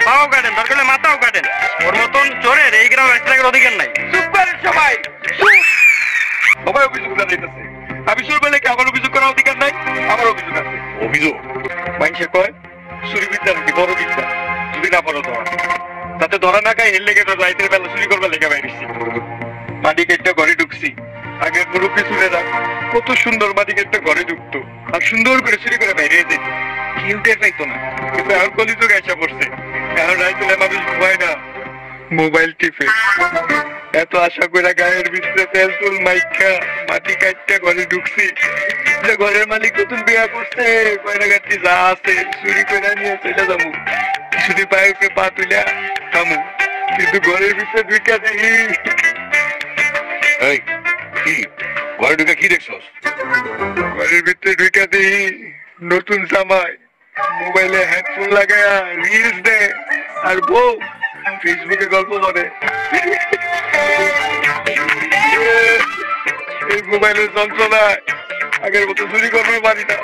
পাও কাটেন, দরকার হলে মাথাও কাটেন। ওর মতন চোরের এই গ্রাম 1 টাকার অধিকার নাই। চুপ করেন সবাই, সবাই অভিযোগ জানাইতেছে। আমি শুরু বলে কি আমার অভিযোগ করার অধিকার নাই? আমার অভিযোগ আছে। অভিযোগ মানুষে কয় চুরি বিদ্যা নাকি বড় বিদ্যা, যদি না বড় ধরা, তাতে ধরা না খাই হেললে গেছে রাইতের বেলা চুরি করবার লেগে বাইরেছি। মাটি কেটে ঘরে ঢুকছি, আগের মুরব্বী শুনে যাক কত সুন্দর মাটি কেটে ঘরে ঢুকতো আর সুন্দর করে চুরি করে বাইরে যেত, কেউ টের পাইতো না। কিন্তু এখন কলিযুগ এসে পড়ছে, এখন রাইতে মানুষ ঘুমায় না, মোবাইল টিপে। এত আশা করে গায়ের ভিতরে তেল তুল মাইখা মাটি কাটতে ঘরে ঢুকছি, যে ঘরের মালিক নতুন বিয়া করছে, কয়নাগাটি যা আছে চুরি করে নিয়ে চলে যাবো, কিছুদিন পায়ে উপরে পা তুলে থামু, কিন্তু ঘরের ভিতরে ঢুকা দেখি। কি ঘরে ঢুকে কি দেখছস? ঘরের ভিতরে ঢুকা দেখি নতুন জামাই মোবাইলে হেডফোন লাগায় রিলস দেয়, আর বউ ফেসবুকে গল্প করে। এই মোবাইলের যন্ত্রণায় আগের মতো চুরি করবে পারি না।